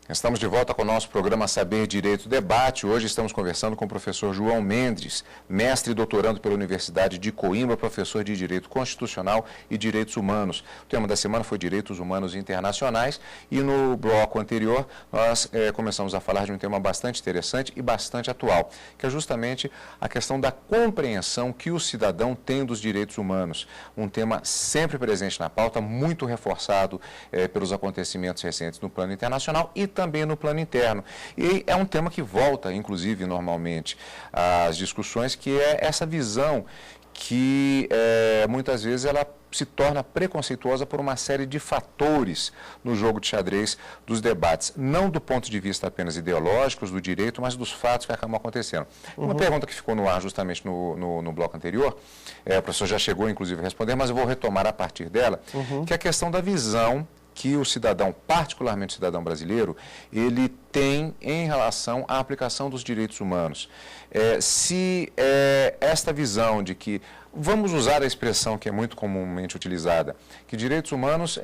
Estamos de volta com o nosso programa Saber Direito Debate. Hoje estamos conversando com o professor João Mendes, mestre e doutorando pela Universidade de Coimbra, professor de Direito Constitucional e Direitos Humanos. O tema da semana foi Direitos Humanos Internacionais e no bloco anterior nós começamos a falar de um tema bastante interessante e bastante atual, que é justamente a questão da compreensão que o cidadão tem dos direitos humanos. Um tema sempre presente na pauta, muito reforçado pelos acontecimentos recentes no plano internacional e também no plano interno. E é um tema que volta, inclusive, normalmente, às discussões, que é essa visão que muitas vezes ela se torna preconceituosa por uma série de fatores no jogo de xadrez dos debates, não do ponto de vista apenas ideológicos do direito, mas dos fatos que acabam acontecendo. Uma pergunta que ficou no ar justamente no bloco anterior, o professor já chegou, inclusive, a responder, mas eu vou retomar a partir dela, que é a questão da visão que o cidadão, particularmente o cidadão brasileiro, ele tem em relação à aplicação dos direitos humanos. Se esta visão de que, vamos usar a expressão que é muito comumente utilizada, que direitos humanos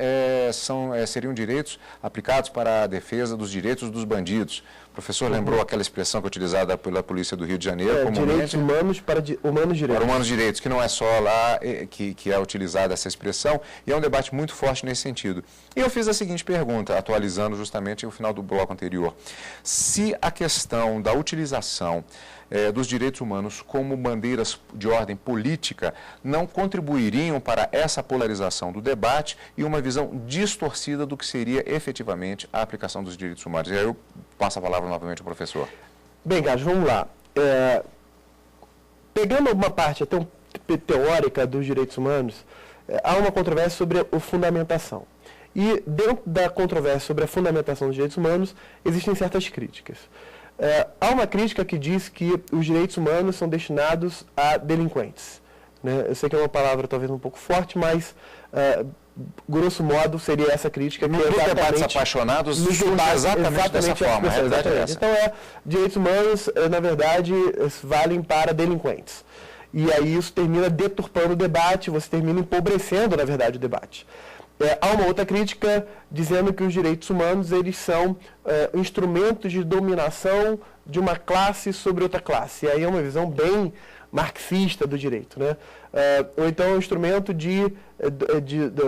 seriam direitos aplicados para a defesa dos direitos dos bandidos. O professor lembrou aquela expressão que é utilizada pela Polícia do Rio de Janeiro. Direitos humanos para humanos direitos. Para humanos direitos, que não é só lá que é utilizada essa expressão, e é um debate muito forte nesse sentido. E eu fiz a seguinte pergunta, atualizando justamente o final do bloco anterior. Se a questão da utilização dos direitos humanos como bandeiras de ordem política não contribuiriam para essa polarização do debate e uma visão distorcida do que seria efetivamente a aplicação dos direitos humanos. E aí eu passo a palavra novamente ao professor. Bem, Carlos, vamos lá. Pegando uma parte até teórica dos direitos humanos, há uma controvérsia sobre a fundamentação. E dentro da controvérsia sobre a fundamentação dos direitos humanos, existem certas críticas. Há uma crítica que diz que os direitos humanos são destinados a delinquentes, né? Eu sei que é uma palavra talvez um pouco forte, mas, grosso modo, seria essa crítica. Nos debates apaixonados, surge exatamente dessa forma. A realidade é essa. Então, direitos humanos, na verdade, valem para delinquentes. E aí isso termina deturpando o debate, você termina empobrecendo, na verdade, o debate. Há uma outra crítica dizendo que os direitos humanos eles são instrumentos de dominação de uma classe sobre outra classe. E aí é uma visão bem marxista do direito, né? Ou então é um instrumento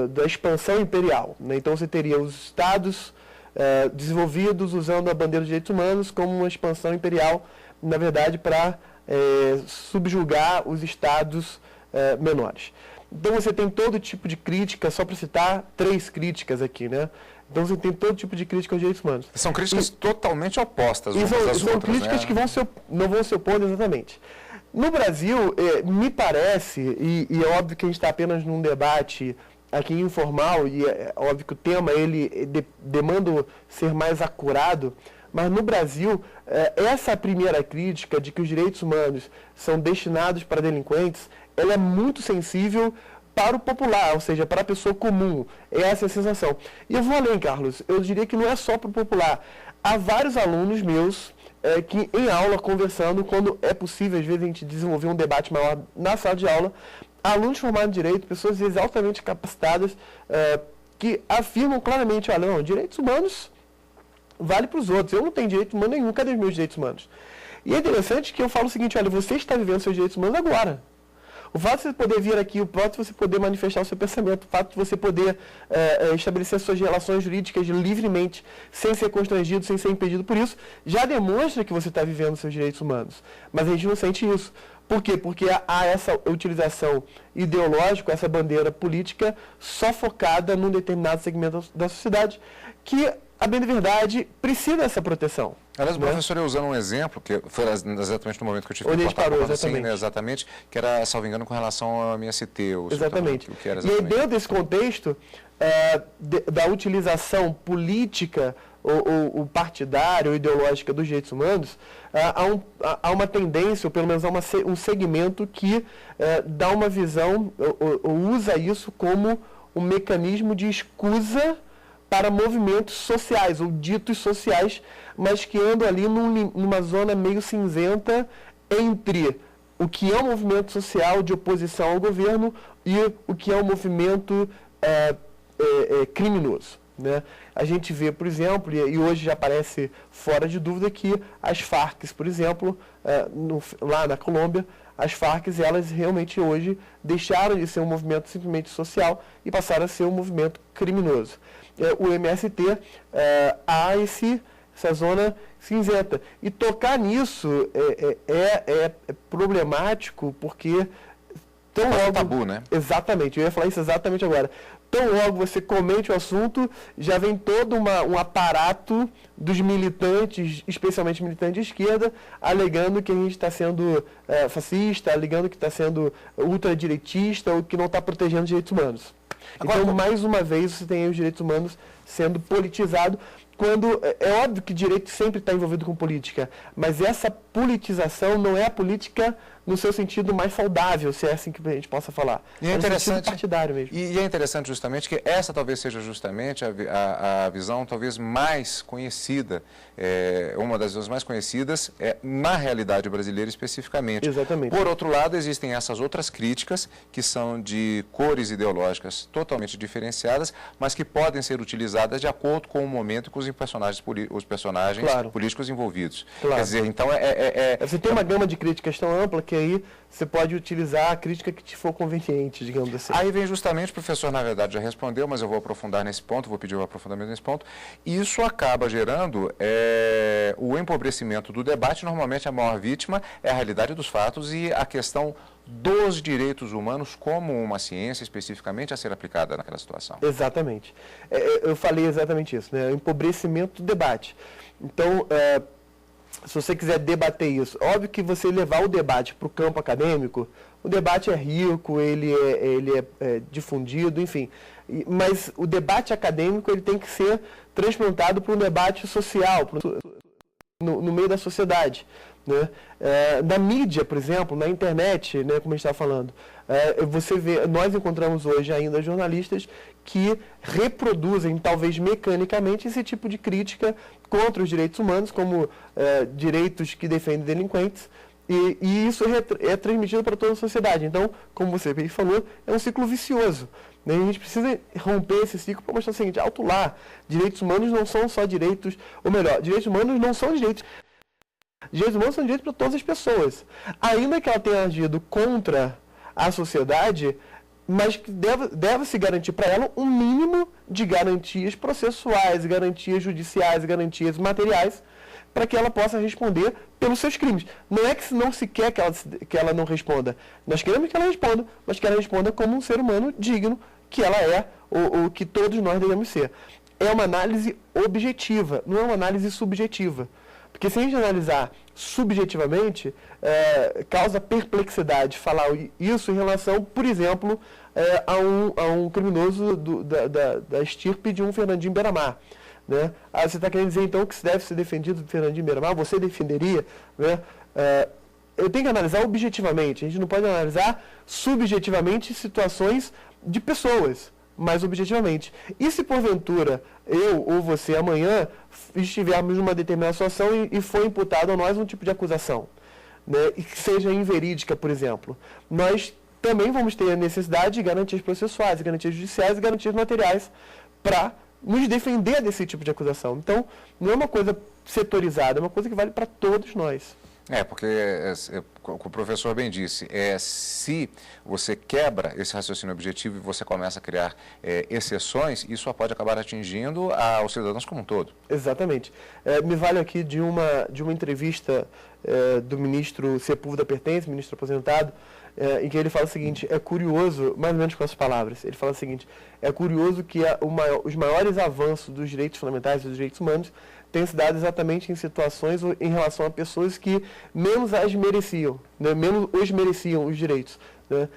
da expansão imperial, né? Então você teria os estados desenvolvidos usando a bandeira dos direitos humanos como uma expansão imperial, na verdade, para subjugar os estados menores. Então você tem todo tipo de crítica, só para citar 3 críticas aqui, né? Então você tem todo tipo de crítica aos direitos humanos. São críticas totalmente opostas umas das são outras, críticas, né? que não vão se opor exatamente. No Brasil, me parece, e é óbvio que a gente está apenas num debate aqui informal, e é óbvio que o tema ele demanda ser mais acurado, mas no Brasil, essa primeira crítica de que os direitos humanos são destinados para delinquentes, ela é muito sensível para o popular, ou seja, para a pessoa comum. Essa é a sensação. E eu vou além, Carlos, eu diria que não é só para o popular. Há vários alunos meus que em aula, conversando, quando é possível, às vezes a gente desenvolver um debate maior na sala de aula, alunos formados em direito, pessoas às vezes altamente capacitadas, que afirmam claramente, olha, não, direitos humanos vale para os outros, eu não tenho direito humano nenhum, cadê os meus direitos humanos? E é interessante que eu falo o seguinte, olha, você está vivendo seus direitos humanos agora. O fato de você poder vir aqui, o fato de você poder manifestar o seu pensamento, o fato de você poder estabelecer suas relações jurídicas livremente, sem ser constrangido, sem ser impedido por isso, já demonstra que você está vivendo seus direitos humanos. Mas a gente não sente isso. Por quê? Porque há essa utilização ideológica, essa bandeira política só focada num determinado segmento da sociedade que, a bem da verdade, precisa dessa proteção. Aliás, o professor ia usando um exemplo, que foi exatamente no momento que eu tive que cortar parou, assim, né, exatamente, que era, salvo engano, com relação à MST. Exatamente. O que era exatamente. E aí, dentro desse contexto da utilização política ou partidária ou ideológica dos direitos humanos, há uma tendência, ou pelo menos há um segmento que dá uma visão, ou usa isso como um mecanismo de escusa para movimentos sociais, ou ditos sociais, mas que andam ali numa zona meio cinzenta entre o que é um movimento social de oposição ao governo e o que é um movimento criminoso. né? A gente vê, por exemplo, e hoje já parece fora de dúvida que as Farc, por exemplo, lá na Colômbia, as Farc, elas realmente hoje deixaram de ser um movimento simplesmente social e passaram a ser um movimento criminoso. O MST há essa zona cinzenta. E tocar nisso é problemático porque tão logo... tabu, né? Exatamente, eu ia falar isso exatamente agora. Tão logo você comente o assunto, já vem todo um aparato dos militantes, especialmente militantes de esquerda, alegando que a gente está sendo fascista, alegando que está sendo ultradireitista ou que não está protegendo os direitos humanos. Agora, então, mais uma vez, você tem aí os direitos humanos sendo politizados, quando é óbvio que direito sempre está envolvido com política, mas essa politização não é a política no seu sentido mais saudável, se é assim que a gente possa falar. E é interessante, partidário mesmo. E é interessante justamente que essa talvez seja justamente a visão talvez mais conhecida, uma das visões mais conhecidas na realidade brasileira especificamente. Exatamente. Por outro lado, existem essas outras críticas que são de cores ideológicas totalmente diferenciadas, mas que podem ser utilizadas de acordo com o momento e com os personagens claro. políticos envolvidos. Claro. Quer dizer, então você tem uma gama de críticas tão ampla que aí você pode utilizar a crítica que te for conveniente, digamos assim. Aí vem justamente, o professor na verdade já respondeu, mas eu vou aprofundar nesse ponto, vou pedir um aprofundamento nesse ponto. Isso acaba gerando o empobrecimento do debate. Normalmente a maior vítima é a realidade dos fatos e a questão dos direitos humanos como uma ciência especificamente a ser aplicada naquela situação. Exatamente. Eu falei exatamente isso, né? O empobrecimento do debate. Então, se você quiser debater isso, óbvio que você levar o debate para o campo acadêmico, o debate é rico, ele é difundido, enfim. Mas o debate acadêmico ele tem que ser transplantado para um debate social, no meio da sociedade. Né? Na mídia, por exemplo, na internet, né, como a gente estava falando, você vê, nós encontramos hoje ainda jornalistas que reproduzem, talvez mecanicamente, esse tipo de crítica contra os direitos humanos, como direitos que defendem delinquentes, e isso é transmitido para toda a sociedade. Então, como você bem falou, é um ciclo vicioso. Né? A gente precisa romper esse ciclo para mostrar o seguinte: alto lá, direitos humanos não são só direitos, ou melhor, direitos humanos não são direitos. Direitos humanos são direitos para todas as pessoas. Ainda que ela tenha agido contra a sociedade, mas que deve se garantir para ela um mínimo de garantias processuais, garantias judiciais, garantias materiais, para que ela possa responder pelos seus crimes. Não é que não se quer que ela não responda. Nós queremos que ela responda, mas que ela responda como um ser humano digno que ela é, ou que todos nós devemos ser. É uma análise objetiva, não é uma análise subjetiva. Porque se a gente analisar subjetivamente, causa perplexidade falar isso em relação, por exemplo, a um criminoso da estirpe de um Fernandinho Beiramar. Né? Você está querendo dizer, então, que se deve ser defendido do Fernandinho Beiramar? Você defenderia? Né? Eu tenho que analisar objetivamente. A gente não pode analisar subjetivamente situações de pessoas, mas objetivamente. E se, porventura, eu ou você, amanhã, estivermos numa determinada situação e for imputado a nós um tipo de acusação, né? E que seja inverídica, por exemplo, nós também vamos ter a necessidade de garantias processuais, garantias judiciais e garantias materiais para nos defender desse tipo de acusação. Então, não é uma coisa setorizada, é uma coisa que vale para todos nós. Porque, como o professor bem disse, se você quebra esse raciocínio objetivo e você começa a criar exceções, isso pode acabar atingindo os cidadãos como um todo. Exatamente. Me vale aqui de uma entrevista do ministro Sepúlveda Pertence, ministro aposentado, em que ele fala o seguinte: é curioso, mais ou menos com essas palavras, ele fala o seguinte: é curioso que os maiores avanços dos direitos fundamentais e dos direitos humanos têm se dado exatamente em situações ou em relação a pessoas que menos as mereciam, né? Menos os mereciam os direitos. Né?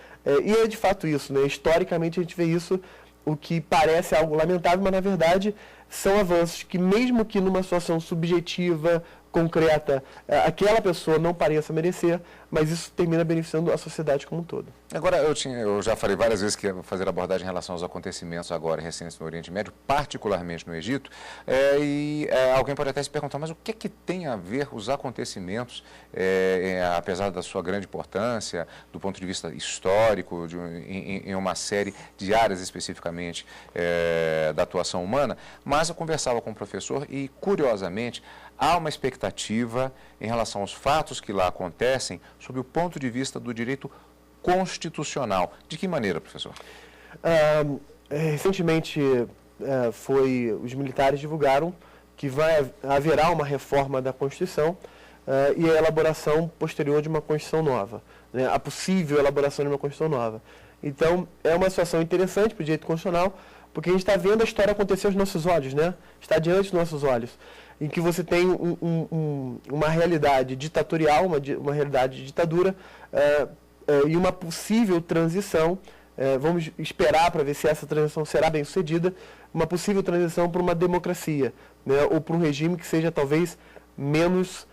E é de fato isso, né? Historicamente a gente vê isso, o que parece algo lamentável, mas na verdade são avanços que, mesmo que numa situação subjetiva, concreta aquela pessoa não pareça merecer, mas isso termina beneficiando a sociedade como um todo. Agora, eu já falei várias vezes que ia fazer abordagem em relação aos acontecimentos agora recentes no Oriente Médio, particularmente no Egito, alguém pode até se perguntar, mas o que é que tem a ver os acontecimentos, apesar da sua grande importância, do ponto de vista histórico, em uma série de áreas especificamente da atuação humana, mas eu conversava com o professor e, curiosamente, há uma expectativa em relação aos fatos que lá acontecem sob o ponto de vista do direito constitucional. De que maneira, professor? Recentemente, os militares divulgaram que haverá uma reforma da Constituição e a elaboração posterior de uma Constituição nova, né? A possível elaboração de uma Constituição nova. Então, é uma situação interessante para o direito constitucional, porque a gente está vendo a história acontecer aos nossos olhos, né? Está diante dos nossos olhos, em que você tem uma realidade ditatorial, uma realidade de ditadura, e uma possível transição, vamos esperar para ver se essa transição será bem sucedida, uma possível transição para uma democracia, né? Ou para um regime que seja talvez menos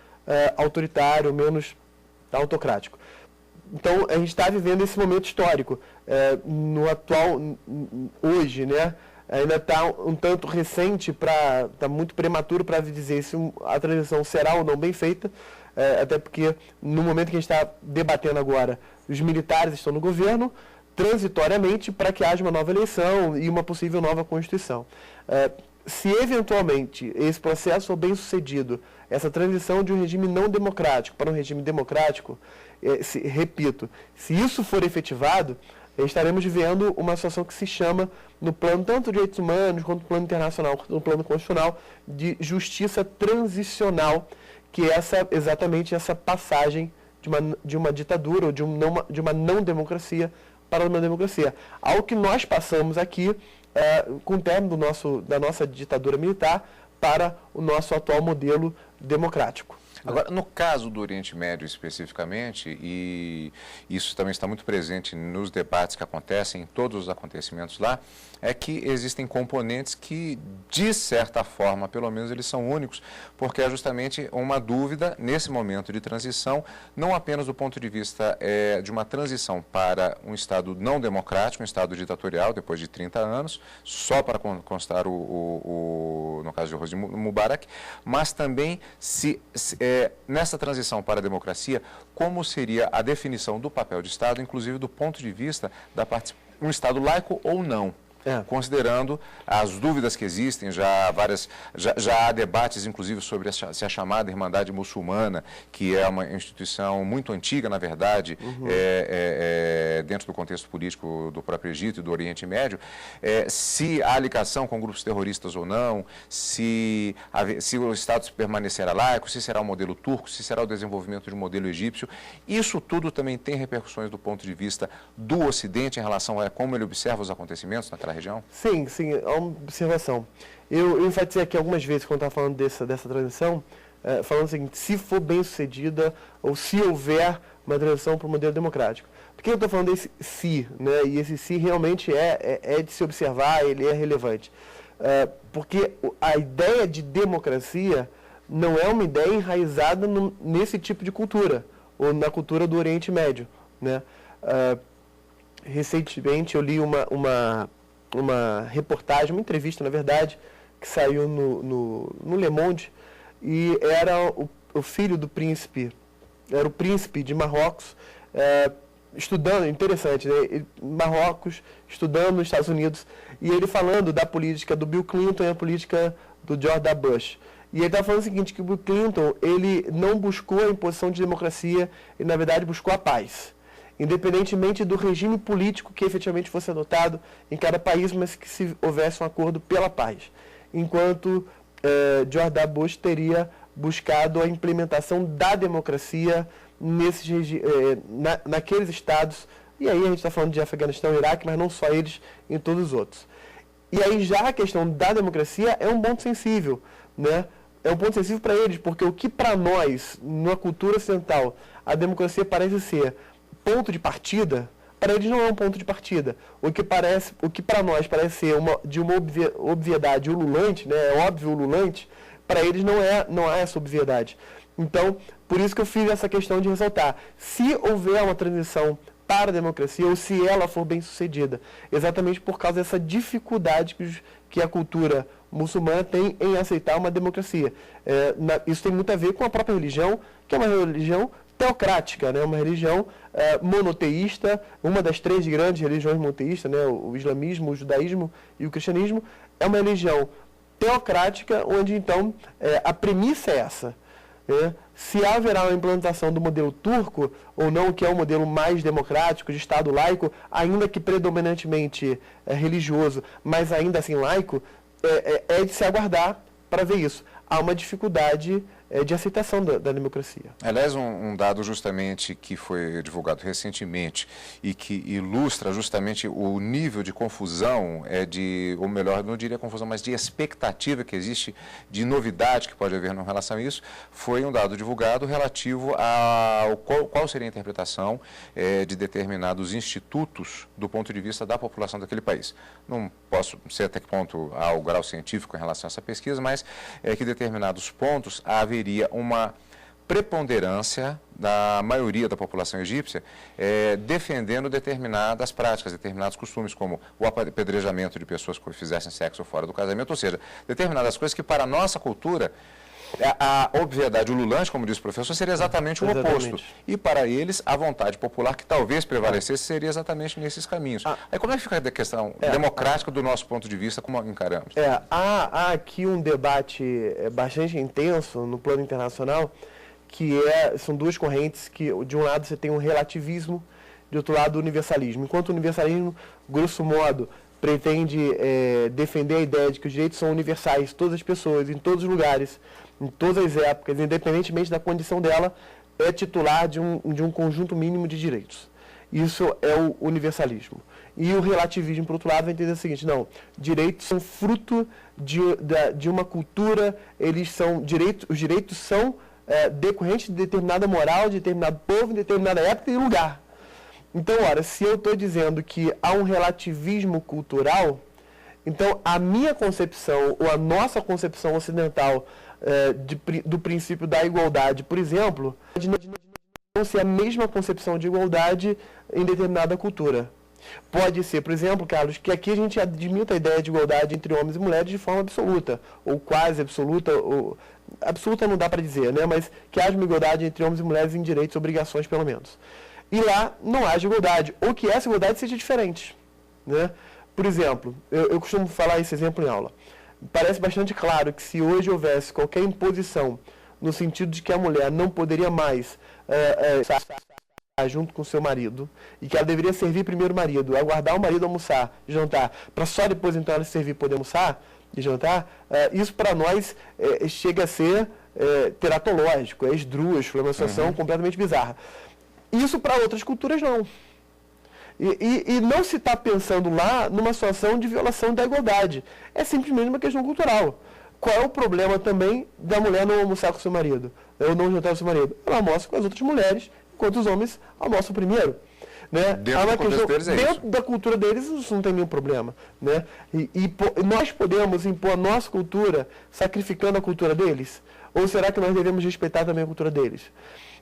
autoritário, menos autocrático. Então, a gente está vivendo esse momento histórico, no atual, hoje, né? Ainda está um tanto recente, está muito prematuro para dizer se a transição será ou não bem feita, até porque no momento que a gente está debatendo agora, os militares estão no governo, transitoriamente, para que haja uma nova eleição e uma possível nova Constituição. Se eventualmente esse processo for bem sucedido, essa transição de um regime não democrático para um regime democrático, repito, se isso for efetivado, estaremos vivendo uma situação que se chama, no plano tanto de direitos humanos, quanto no plano internacional, quanto no plano constitucional, de justiça transicional, que é exatamente essa passagem de uma ditadura ou de uma não democracia para uma democracia. Algo que nós passamos aqui com o término da nossa ditadura militar para o nosso atual modelo democrático. Agora, no caso do Oriente Médio especificamente, e isso também está muito presente nos debates que acontecem, em todos os acontecimentos lá, é que existem componentes que, de certa forma, pelo menos eles são únicos, porque é justamente uma dúvida nesse momento de transição, não apenas do ponto de vista de uma transição para um Estado não democrático, um Estado ditatorial, depois de 30 anos, só para constar no caso de Hosni Mubarak, mas também nessa transição para a democracia, como seria a definição do papel de Estado, inclusive do ponto de vista um Estado laico ou não. Considerando as dúvidas que existem, já há debates, inclusive, sobre se a chamada Irmandade Muçulmana, que é uma instituição muito antiga, na verdade, dentro do contexto político do próprio Egito e do Oriente Médio, se há ligação com grupos terroristas ou não, se o Estado permanecerá laico, se será o modelo turco, se será o desenvolvimento de um modelo egípcio. Isso tudo também tem repercussões do ponto de vista do Ocidente em relação a como ele observa os acontecimentos naquela região? Sim, é uma observação. Eu enfatizei aqui algumas vezes, quando estava falando dessa transição, falando o seguinte, se for bem sucedida ou se houver uma transição para o modelo democrático. Por que eu estou falando desse se, né? E esse se realmente é de se observar, ele é relevante. Porque a ideia de democracia não é uma ideia enraizada nesse tipo de cultura, ou na cultura do Oriente Médio, né? Recentemente eu li uma reportagem, uma entrevista, na verdade, que saiu no Le Monde, e era o filho do príncipe, era o príncipe de Marrocos, estudando, interessante, né? Marrocos, estudando nos Estados Unidos, e ele falando da política do Bill Clinton e a política do George W. Bush. E ele estava falando o seguinte, que o Bill Clinton, ele não buscou a imposição de democracia, ele, na verdade, buscou a paz. Independentemente do regime político que efetivamente fosse adotado em cada país, mas que se houvesse um acordo pela paz. Enquanto George W. Bush teria buscado a implementação da democracia naqueles estados, e aí a gente está falando de Afeganistão e Iraque, mas não só eles, em todos os outros. E aí já a questão da democracia é um ponto sensível, né? É um ponto sensível para eles, porque o que para nós, na cultura ocidental, a democracia parece ser ponto de partida, para eles não é um ponto de partida. O que para nós parece ser de uma obviedade ululante, né, é óbvio ululante, para eles não é essa obviedade. Então, por isso que eu fiz essa questão de ressaltar. Se houver uma transição para a democracia, ou se ela for bem sucedida, exatamente por causa dessa dificuldade que a cultura muçulmana tem em aceitar uma democracia. Isso tem muito a ver com a própria religião, que é uma religião teocrática, né? Uma religião monoteísta, uma das 3 grandes religiões monoteístas, né? O islamismo, o judaísmo e o cristianismo, é uma religião teocrática, onde então a premissa é essa. Se haverá uma implantação do modelo turco ou não, que é o modelo mais democrático, de Estado laico, ainda que predominantemente religioso, mas ainda assim laico, é de se aguardar para ver isso. Há uma dificuldade de aceitação da democracia. Aliás, um dado justamente que foi divulgado recentemente e que ilustra justamente o nível de confusão, ou melhor, não diria confusão, mas de expectativa que existe, de novidade que pode haver em relação a isso, foi um dado divulgado relativo a qual seria a interpretação de determinados institutos do ponto de vista da população daquele país. Não posso ser até que ponto há o grau científico em relação a essa pesquisa, mas que determinados pontos haveria uma preponderância da maioria da população egípcia defendendo determinadas práticas, determinados costumes, como o apedrejamento de pessoas que fizessem sexo fora do casamento, ou seja, determinadas coisas que para a nossa cultura, a obviedade ululante, como diz o professor, seria exatamente o oposto. E para eles, a vontade popular que talvez prevalecesse seria exatamente nesses caminhos. Aí como é que fica a questão democrática do nosso ponto de vista, como encaramos? Há aqui um debate bastante intenso no plano internacional, que são 2 correntes, que de um lado você tem o relativismo, de outro lado o universalismo. Enquanto o universalismo, grosso modo, pretende defender a ideia de que os direitos são universais, todas as pessoas, em todos os lugares, em todas as épocas, independentemente da condição dela, é titular de um conjunto mínimo de direitos. Isso é o universalismo. E o relativismo, por outro lado, vai entender o seguinte: não, direitos são fruto de uma cultura, os direitos são decorrentes de determinada moral, de determinado povo, de determinada época e lugar. Então, ora, se eu estou dizendo que há um relativismo cultural, então a minha concepção, ou a nossa concepção ocidental do princípio da igualdade, por exemplo, não ser a mesma concepção de igualdade em determinada cultura. Pode ser, por exemplo, Carlos, que aqui a gente admita a ideia de igualdade entre homens e mulheres de forma absoluta, ou quase absoluta, ou absoluta não dá para dizer, né? Mas que haja uma igualdade entre homens e mulheres em direitos e obrigações, pelo menos. E lá não haja igualdade, ou que essa igualdade seja diferente, né? Por exemplo, eu costumo falar esse exemplo em aula. Parece bastante claro que se hoje houvesse qualquer imposição no sentido de que a mulher não poderia mais estar junto com o seu marido, e que ela deveria servir primeiro o marido, aguardar o marido almoçar, jantar, para só depois então ela servir e poder almoçar e jantar, isso para nós chega a ser teratológico, é esdrúxulo, é uma situação completamente bizarra. Isso para outras culturas não. E não se está pensando lá numa situação de violação da igualdade. É simplesmente uma questão cultural. Qual é o problema também da mulher não almoçar com o seu marido? Ou não jantar com o seu marido? Ela almoça com as outras mulheres, enquanto os homens almoçam primeiro. Né? Dentro da cultura deles, isso não tem nenhum problema. Né? E nós podemos impor a nossa cultura sacrificando a cultura deles? Ou será que nós devemos respeitar também a cultura deles?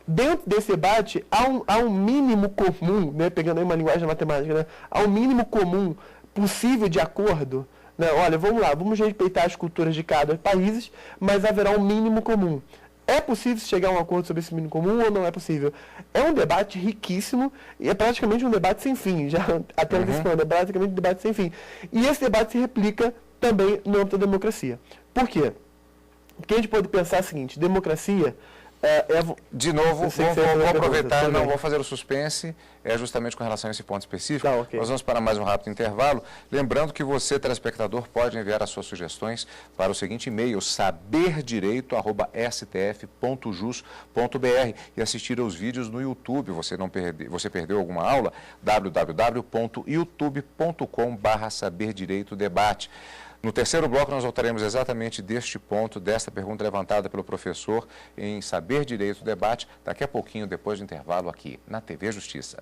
Dentro desse debate, há um mínimo comum, né, pegando aí uma linguagem matemática, né, há um mínimo comum possível de acordo. Né? Olha, vamos lá, vamos respeitar as culturas de cada país, mas haverá um mínimo comum. É possível chegar a um acordo sobre esse mínimo comum ou não é possível? É um debate riquíssimo e é praticamente um debate sem fim, já até antecipando, é praticamente um debate sem fim. E esse debate se replica também no âmbito da democracia. Por quê? Porque a gente pode pensar o seguinte: democracia... De novo, vou aproveitar, não vou fazer o suspense, justamente com relação a esse ponto específico. Okay. Nós vamos para mais um rápido intervalo. Lembrando que você, telespectador, pode enviar as suas sugestões para o seguinte e-mail: saberdireito@stf.jus.br e assistir aos vídeos no YouTube. Você perdeu alguma aula? www.youtube.com/saberdireitodebate. No terceiro bloco, nós voltaremos exatamente deste ponto, desta pergunta levantada pelo professor em Saber Direito Debate, daqui a pouquinho, depois do intervalo, aqui na TV Justiça.